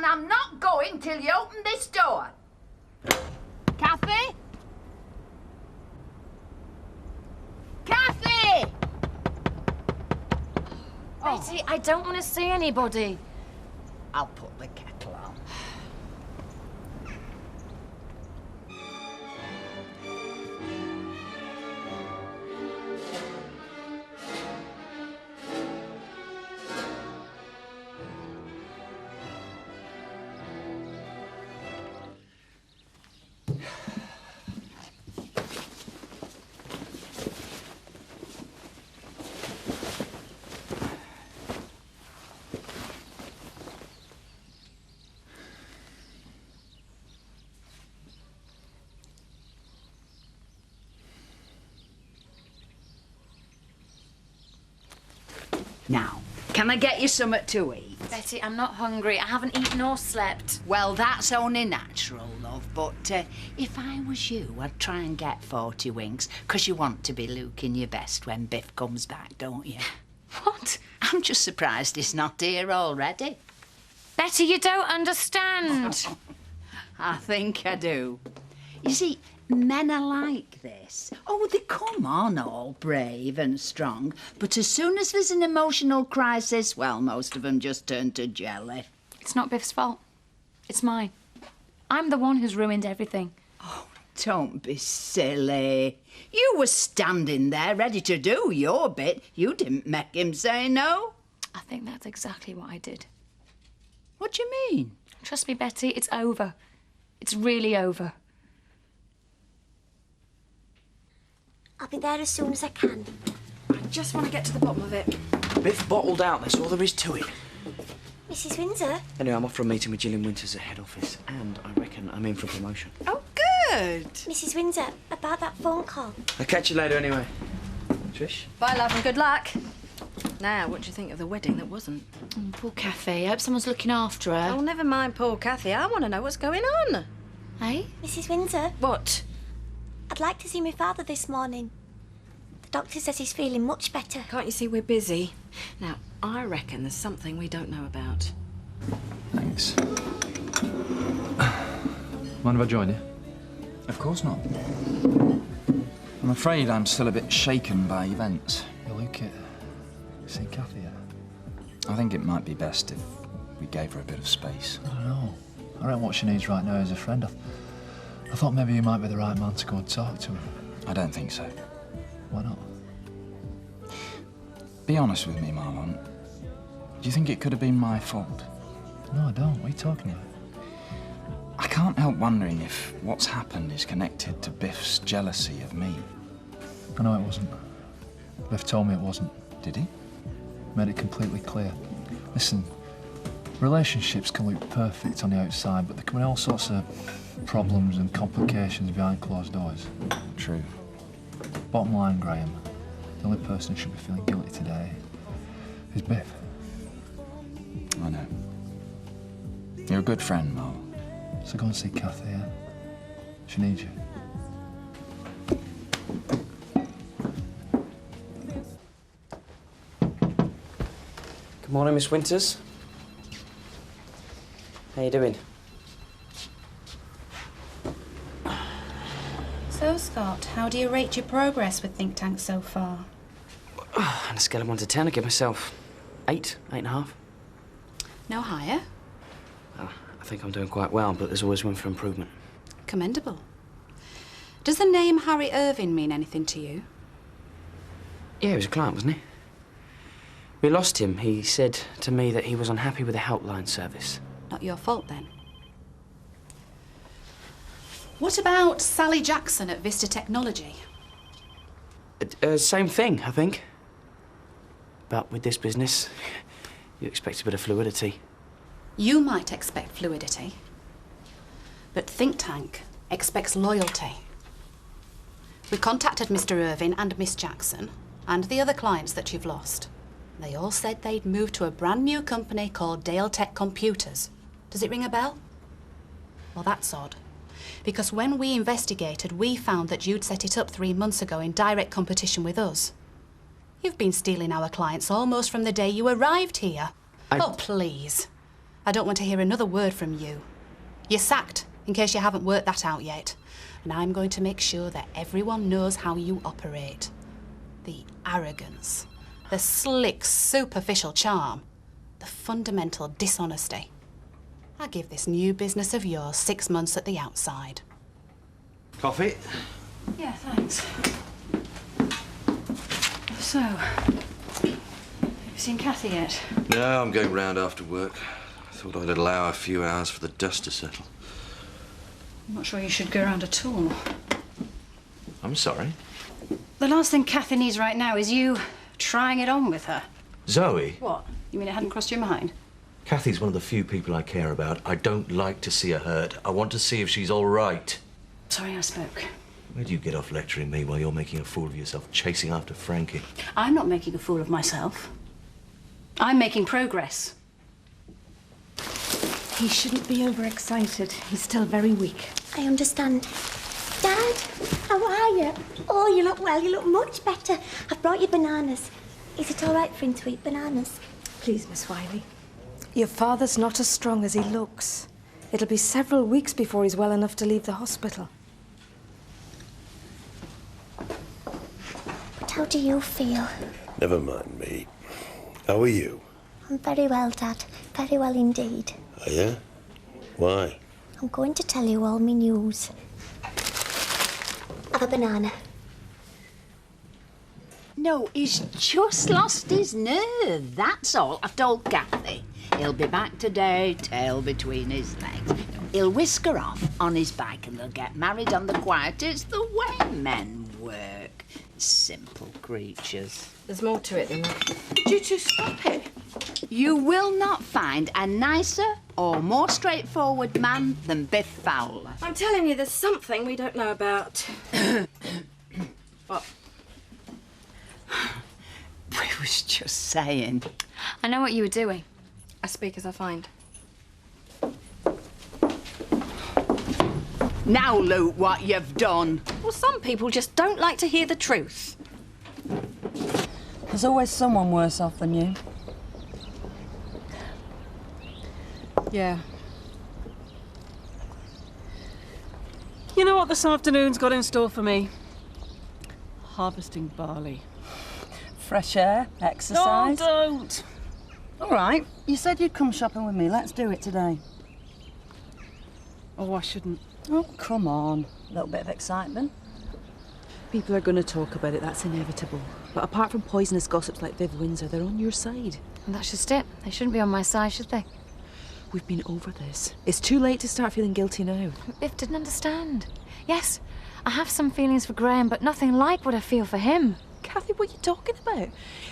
and I'm not going till you open this door. Kathy? Kathy! Betty, I don't want to see anybody. I'll put the kettle on. Now, can I get you something to eat? Betty, I'm not hungry. I haven't eaten or slept. Well, that's only natural, love, but if I was you, I'd try and get 40 winks, 'cause you want to be looking your best when Biff comes back, don't you? What? I'm just surprised he's not here already. Betty, you don't understand. I think I do. You see, men are like this. Oh, they come on all brave and strong, but as soon as there's an emotional crisis, well, most of them just turn to jelly. It's not Biff's fault. It's mine. I'm the one who's ruined everything. Oh, don't be silly. You were standing there ready to do your bit. You didn't make him say no. I think that's exactly what I did. What do you mean? Trust me, Betty, it's over. It's really over. I'll be there as soon as I can. I just want to get to the bottom of it. Biff bottled out, that's all there is to it. Mrs. Windsor? Anyway, I'm off for a meeting with Gillian Winters at head office, and I reckon I'm in for promotion. Oh, good. Mrs. Windsor, about that phone call. I'll catch you later anyway. Trish? Bye, love, and good luck. Now, what do you think of the wedding that wasn't? Poor Kathy. I hope someone's looking after her. Oh, never mind poor Kathy. I want to know what's going on. Hey? Mrs. Windsor, What? I'd like to see my father this morning. The doctor says he's feeling much better. Can't you see we're busy? Now, I reckon there's something we don't know about. Thanks. Mind if I join you? Of course not. I'm afraid I'm still a bit shaken by events. You look it. Seen Kathy yet? I think it might be best if we gave her a bit of space. I don't know. I reckon what she needs right now is a friend. I thought maybe you might be the right man to go and talk to her. I don't think so. Why not? Be honest with me, Marlon. Do you think it could have been my fault? No, I don't. What are you talking about? I can't help wondering if what's happened is connected to Biff's jealousy of me. I know it wasn't. Biff told me it wasn't. Did he? Made it completely clear. Listen, relationships can look perfect on the outside, but there can be all sorts of problems and complications behind closed doors. True. Bottom line, Graham, the only person who should be feeling guilty today is Biff. I know. You're a good friend, Marlon. So go and see Kathy, yeah? She needs you. Good morning, Miss Winters. How you doing? So, Scott, how do you rate your progress with Think Tank so far? On a scale of 1 to 10, I give myself 8, 8.5. No higher? I think I'm doing quite well, but there's always room for improvement. Commendable. Does the name Harry Irving mean anything to you? Yeah, he was a client, wasn't he? We lost him. He said to me that he was unhappy with the helpline service. Not your fault, then. What about Sally Jackson at Vista Technology? Same thing, I think. But with this business, you expect a bit of fluidity. You might expect fluidity, but Think Tank expects loyalty. We contacted Mr. Irving and Miss Jackson and the other clients that you've lost. They all said they'd moved to a brand new company called Dale Tech Computers. Does it ring a bell? Well, that's odd, because when we investigated, we found that you'd set it up 3 months ago in direct competition with us. You've been stealing our clients almost from the day you arrived here. Oh, please. I don't want to hear another word from you. You're sacked, in case you haven't worked that out yet. And I'm going to make sure that everyone knows how you operate. The arrogance, the slick, superficial charm, the fundamental dishonesty. I give this new business of yours 6 months at the outside. Coffee? Yeah, thanks. So, have you seen Kathy yet? No, I'm going round after work. I thought I'd allow a few hours for the dust to settle. I'm not sure you should go around at all. I'm sorry. The last thing Kathy needs right now is you trying it on with her. Zoe, What? You mean it hadn't crossed your mind? Kathy's one of the few people I care about. I don't like to see her hurt. I want to see if she's all right. Sorry I spoke. Where do you get off lecturing me while you're making a fool of yourself chasing after Frankie? I'm not making a fool of myself. I'm making progress. He shouldn't be overexcited. He's still very weak. I understand. Dad, how are you? Oh, you look well. You look much better. I've brought you bananas. Is it all right for him to eat bananas? Please, Miss Wiley. Your father's not as strong as he looks. It'll be several weeks before he's well enough to leave the hospital. But how do you feel? Never mind me. How are you? I'm very well, Dad. Very well indeed. Are you? Why? I'm going to tell you all my news. Have a banana. No, he's just lost his nerve, that's all. I've told Kathy. He'll be back today, tail between his legs. He'll whisk her off on his bike and they'll get married on the quiet. It's the way men work. Simple creatures. There's more to it than that. Would you two stop it? You will not find a nicer or more straightforward man than Biff Fowler. I'm telling you, there's something we don't know about. What? We was just saying. I know what you were doing. I speak as I find. Now look what you've done. Well, some people just don't like to hear the truth. There's always someone worse off than you. Yeah. You know what this afternoon's got in store for me? Harvesting barley. Fresh air, exercise. No, don't. All right, you said you'd come shopping with me. Let's do it today. Oh, I shouldn't. Oh, come on. A little bit of excitement. People are going to talk about it, that's inevitable. But apart from poisonous gossips like Viv Windsor, they're on your side. And that's just it. They shouldn't be on my side, should they? We've been over this. It's too late to start feeling guilty now. Biff didn't understand. Yes, I have some feelings for Graham, but nothing like what I feel for him. Kathy, what are you talking about?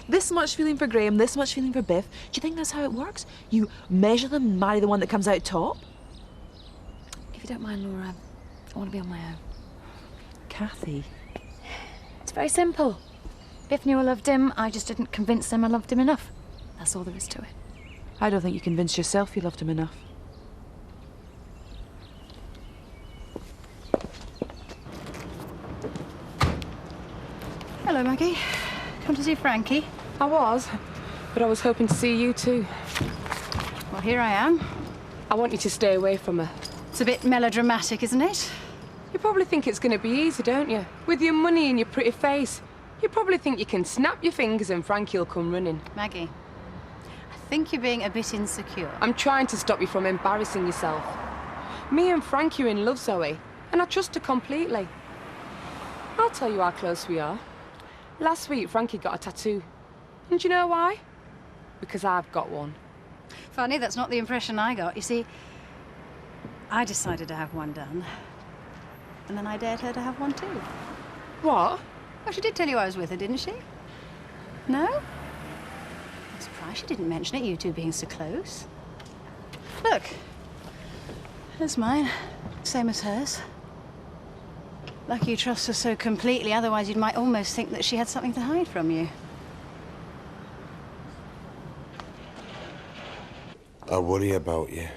This much feeling for Graham, this much feeling for Biff. Do you think that's how it works? You measure them and marry the one that comes out top? If you don't mind, Laura, I want to be on my own. Kathy. It's very simple. Biff knew I loved him, I just didn't convince him I loved him enough. That's all there is to it. I don't think you convinced yourself you loved him enough. Hello, Maggie. Come to see Frankie? I was, but I was hoping to see you too. Well, here I am. I want you to stay away from her. It's a bit melodramatic, isn't it? You probably think it's going to be easy, don't you? With your money and your pretty face. You probably think you can snap your fingers and Frankie'll come running. Maggie, I think you're being a bit insecure. I'm trying to stop you from embarrassing yourself. Me and Frankie are in love, Zoe, and I trust her completely. I'll tell you how close we are. Last week, Frankie got a tattoo. And do you know why? Because I've got one. Funny, that's not the impression I got. You see, I decided to have one done. And then I dared her to have one too. What? Oh, she did tell you I was with her, didn't she? No? I'm surprised she didn't mention it, you two being so close. Look. Here's mine. Same as hers. Lucky you trust her so completely, otherwise you might almost think that she had something to hide from you. I worry about you.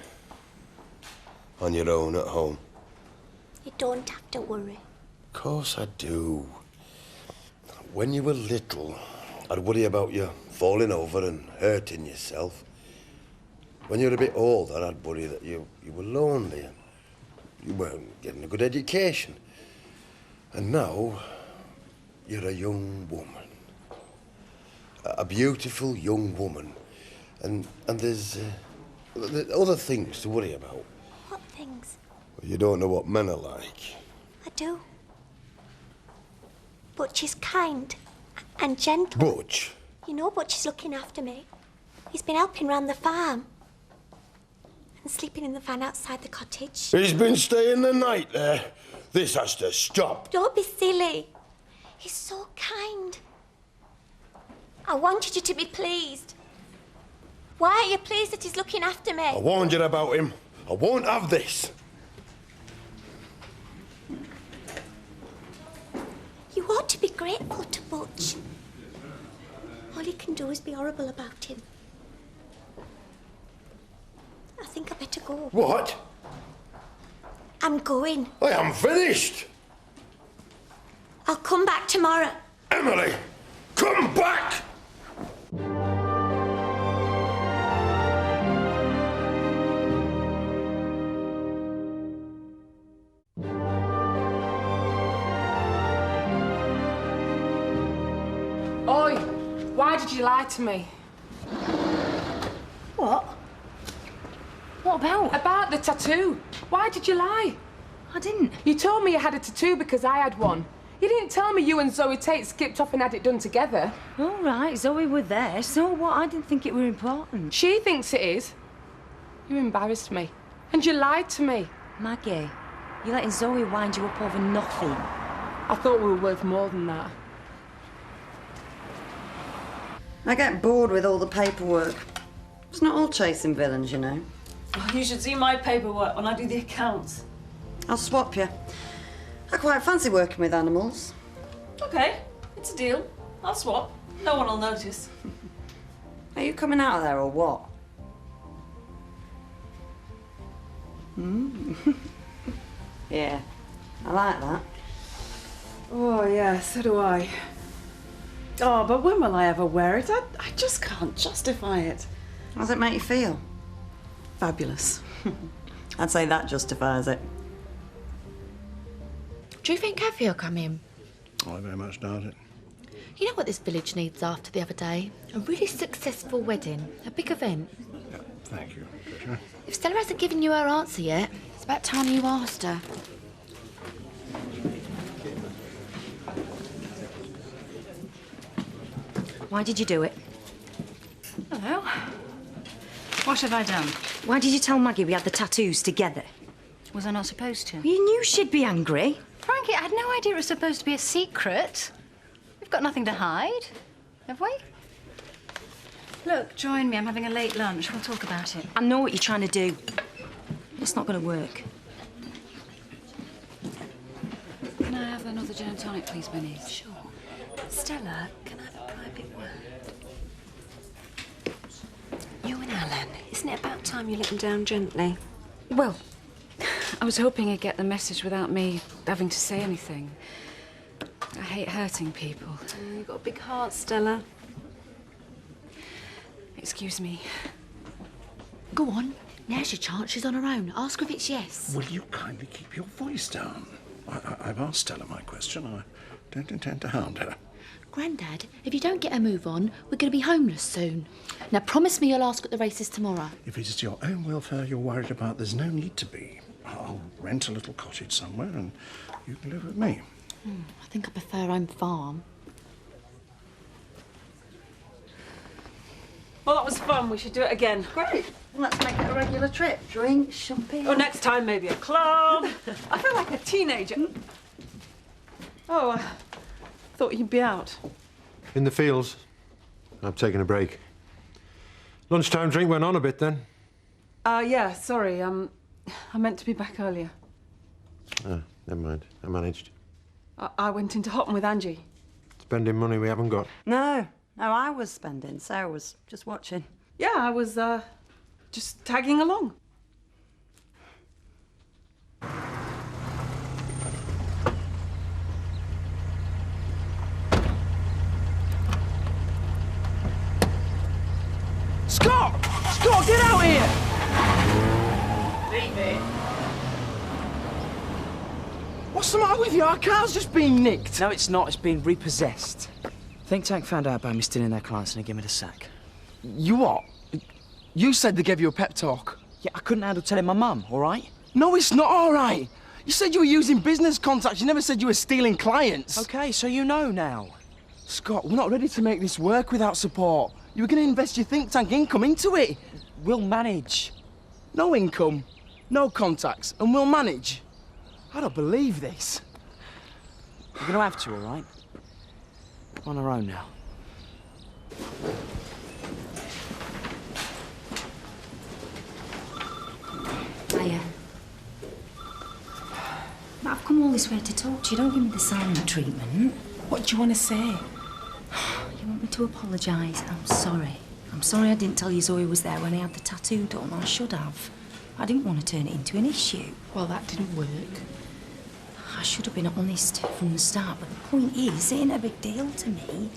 On your own at home. You don't have to worry. Of course I do. When you were little, I'd worry about you falling over and hurting yourself. When you were a bit older, I'd worry that you were lonely and you weren't getting a good education. And now, you're a young woman. A beautiful young woman. And there's other things to worry about. What things? Well, you don't know what men are like. I do. Butch is kind and gentle. Butch? You know Butch is looking after me. He's been helping round the farm. And sleeping in the van outside the cottage. He's been staying the night there. This has to stop. Don't be silly. He's so kind. I wanted you to be pleased. Why aren't you pleased that he's looking after me? I warned you about him. I won't have this. You ought to be grateful to Butch. All you can do is be horrible about him. I think I better go. What? I'm going. I am finished. I'll come back tomorrow. Emily, come back! Oi, why did you lie to me? What? What about? About the tattoo. Why did you lie? I didn't. You told me you had a tattoo because I had one. You didn't tell me you and Zoe Tate skipped off and had it done together. All right, Zoe were there, so what? I didn't think it were important. She thinks it is. You embarrassed me. And you lied to me. Maggie, you're letting Zoe wind you up over nothing. I thought we were worth more than that. I get bored with all the paperwork. It's not all chasing villains, you know. Oh, you should see my paperwork when I do the accounts. I'll swap you. I quite fancy working with animals. Okay, it's a deal. I'll swap. No one will notice. Are you coming out of there or what? Yeah, I like that. Oh, yeah, so do I. Oh, but when will I ever wear it? I just can't justify it. How does it make you feel? Fabulous. I'd say that justifies it. Do you think Kathy will come in? I very much doubt it. You know what this village needs after the other day? A really successful wedding. A big event. Yeah, thank you, Patricia. If Stella hasn't given you her answer yet, it's about time you asked her. Why did you do it? Hello. What have I done? Why did you tell Maggie we had the tattoos together? Was I not supposed to? You knew she'd be angry. Frankie, I had no idea it was supposed to be a secret. We've got nothing to hide, have we? Look, join me. I'm having a late lunch. We'll talk about it. I know what you're trying to do. It's not going to work. Can I have another gin and tonic, please, Benny? Sure. Stella, can I have a private word? You and Alan, isn't it about time you let him down gently? Well, I was hoping he'd get the message without me having to say anything. I hate hurting people. You've got a big heart, Stella. Excuse me. Go on. Now's your chance. She's on her own. Ask her if it's yes. Will you kindly keep your voice down? I've asked Stella my question. I don't intend to hound her. Grandad, if you don't get a move on, we're going to be homeless soon. Now, promise me you'll ask at the races tomorrow. If it is your own welfare you're worried about, there's no need to be. I'll rent a little cottage somewhere and you can live with me. I think I prefer home farm. Well, that was fun. We should do it again. Great. Well, let's make it a regular trip. Drink, shopping. Oh, next time maybe a club. I feel like a teenager. Oh, I thought you'd be out. In the fields. I'm taking a break. Lunchtime drink went on a bit then. Yeah, sorry. I meant to be back earlier. Oh, never mind. I managed. I went into Houghton with Angie. Spending money we haven't got. No, I was spending. Sarah was just watching. Yeah, I was just tagging along. Scott! Scott, get out here! Leave it. What's the matter with you? Our car's just been nicked. No, it's not. It's been repossessed. Think Tank found out about me stealing their clients and they gave me the sack. You what? You said they gave you a pep talk. Yeah, I couldn't handle telling my mum, all right? No, it's not all right. You said you were using business contacts. You never said you were stealing clients. OK, so you know now. Scott, we're not ready to make this work without support. You were going to invest your think tank income into it. We'll manage. No income, no contacts, and we'll manage. I don't believe this. We're going to have to, all right? We're on our own now. Hiya. I've come all this way to talk to you. Don't give me the silent treatment. What do you want to say? You want me to apologise? I'm sorry. I'm sorry I didn't tell you Zoe was there when he had the tattoo done. I should have. I didn't want to turn it into an issue. Well, that didn't work. I should have been honest from the start, but the point is, it ain't a big deal to me.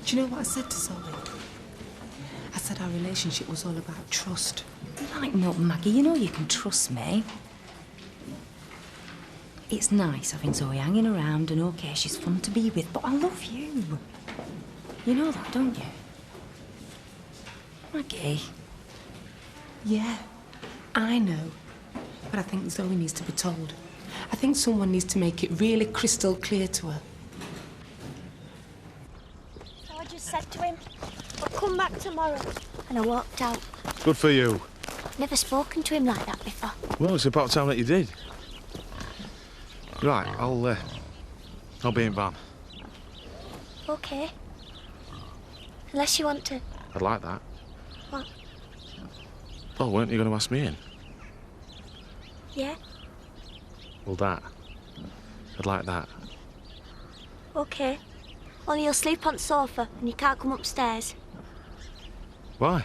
Do you know what I said to Zoe? I said our relationship was all about trust. Like not, Maggie. You know you can trust me. It's nice having Zoe hanging around, and OK, she's fun to be with, but I love you. You know that, don't you? Maggie. Yeah, I know. But I think Zoe needs to be told. I think someone needs to make it really crystal clear to her. So I just said to him, I'll come back tomorrow. And I walked out. Good for you. Never spoken to him like that before. Well, it's about time that you did. Right, I'll be in van. OK. Unless you want to. I'd like that. What? Well, weren't you going to ask me in? Yeah? Well, that. I'd like that. OK. Only you'll sleep on the sofa and you can't come upstairs. Why?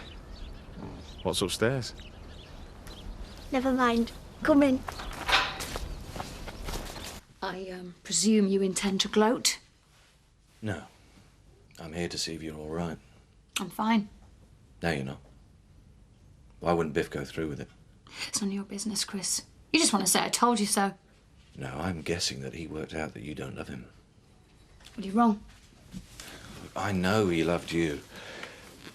What's upstairs? Never mind. Come in. I presume you intend to gloat? No. I'm here to see if you're all right. I'm fine. No, you're not. Why wouldn't Biff go through with it? It's none of your business, Chris. You just want to say I told you so. No, I'm guessing that he worked out that you don't love him. Well, you're wrong. I know he loved you.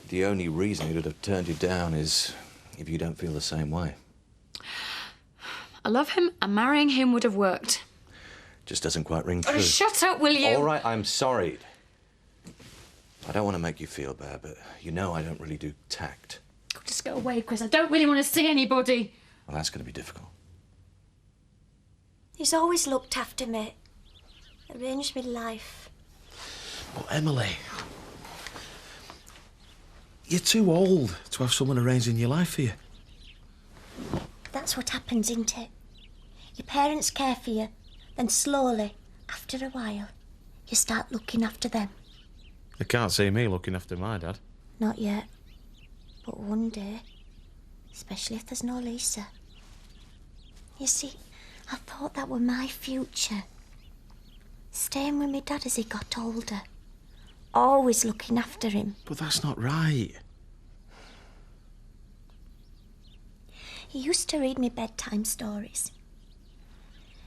The only reason he would have turned you down is if you don't feel the same way. I love him, and marrying him would have worked. Just doesn't quite ring Oh, true. shut up, will you? All right, I'm sorry. I don't want to make you feel bad, but you know I don't really do tact. Just go away, Chris. I don't really want to see anybody. Well, that's going to be difficult. He's always looked after me. Arranged me life. Well, Emily, you're too old to have someone arranging your life for you. That's what happens, isn't it? Your parents care for you, then slowly, after a while, you start looking after them. They can't see me looking after my dad. Not yet. But one day, especially if there's no Lisa. You see, I thought that were my future. Staying with my dad as he got older. Always looking after him. But that's not right. He used to read me bedtime stories.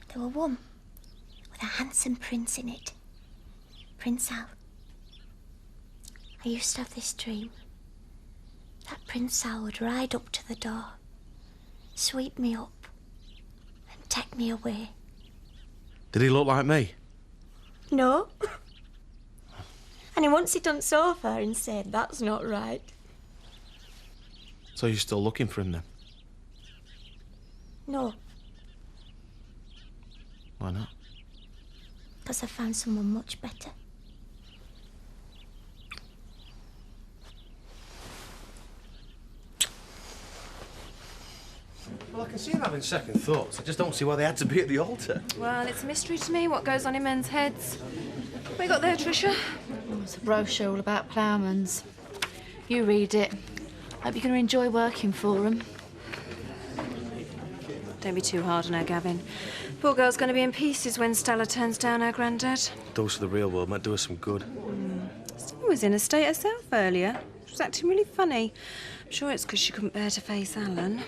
There were one with a handsome prince in it. Prince Al. I used to have this dream. That Prince Al would ride up to the door, sweep me up, and take me away. Did he look like me? No. And he won't sit on the sofa and say, that's not right. So you're still looking for him then? No, Why not? because I found someone much better. Well, I can see him having second thoughts. I just don't see why they had to be at the altar. Well, it's a mystery to me what goes on in men's heads. What you got there, Tricia? Oh, it's a brochure all about ploughmans. You read it. Hope you're going to enjoy working for them. Don't be too hard on her, Gavin. Poor girl's going to be in pieces when Stella turns down her granddad. Dose of the real world might do us some good. was in a state herself earlier. She was acting really funny. I'm sure it's because she couldn't bear to face Alan.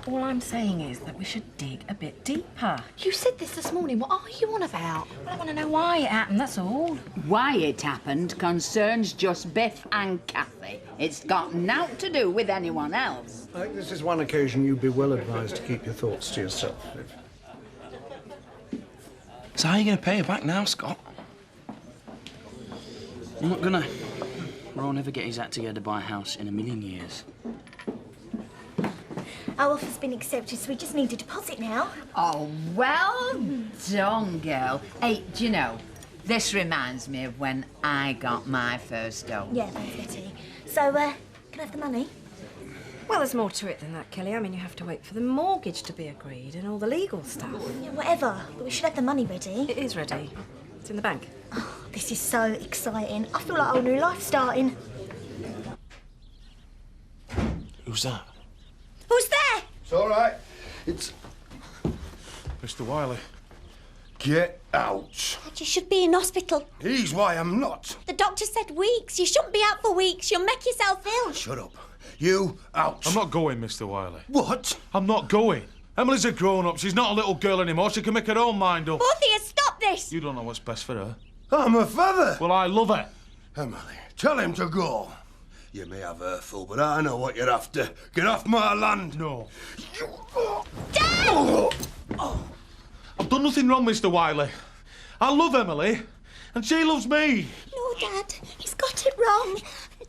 All I'm saying is that we should dig a bit deeper. You said this morning. What are you on about? Well, I want to know why it happened, that's all. Why it happened concerns just Biff and Kathy. It's got naught to do with anyone else. I think this is one occasion you'd be well advised to keep your thoughts to yourself, Viv. So how are you going to pay her back now, Scott? I'm not gonna. Ron never get his act together to buy a house in a million years. Our offer's been accepted, so we just need a deposit now. Oh, well done, girl. Hey, do you know, this reminds me of when I got my first dog. Yeah, thanks, Betty. So, can I have the money? Well, there's more to it than that, Kelly. I mean, you have to wait for the mortgage to be agreed and all the legal stuff. Yeah, whatever, but we should have the money ready. It is ready. It's in the bank. Oh, this is so exciting. I feel like a whole new life starting. Who's that? Who's there? It's all right. It's... Mr. Wiley. Get out. Dad, you should be in hospital. He's why I'm not. The doctor said weeks. You shouldn't be out for weeks. You'll make yourself ill. Shut up. You out. I'm not going, Mr. Wiley. What? I'm not going. Emily's a grown-up. She's not a little girl anymore. She can make her own mind up. Both of you, stop this! You don't know what's best for her. I'm her father. Well, I love her. Emily, tell him to go. You may have her full, but I know what you're after. Get off my land. No. Dad! Oh. I've done nothing wrong, Mr. Wiley. I love Emily, and she loves me. No, Dad, he's got it wrong.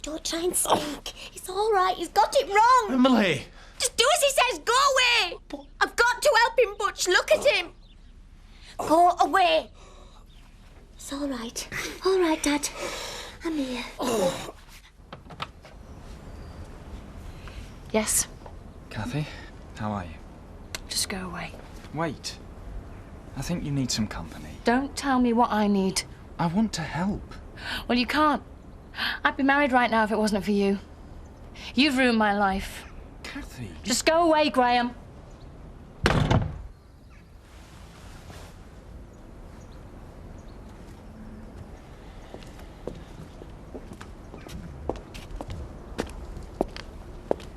Don't try and speak. It's all right, he's got it wrong. Emily. Just do as he says. Go away. I've got to help him, Butch. Look at him. Go away. It's all right. All right, Dad. I'm here. Yes? Kathy, how are you? Just go away. Wait. I think you need some company. Don't tell me what I need. I want to help. Well, you can't. I'd be married right now if it wasn't for you. You've ruined my life. Kathy. Just go away, Graham.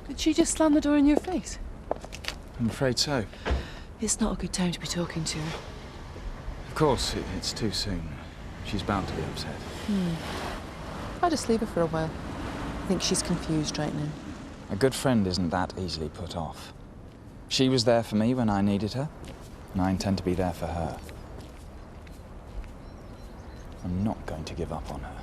Did she just slam the door in your face? I'm afraid so. It's not a good time to be talking to her. Of course, it's too soon. She's bound to be upset. I'll just leave her for a while. I think she's confused right now. A good friend isn't that easily put off. She was there for me when I needed her, and I intend to be there for her. I'm not going to give up on her.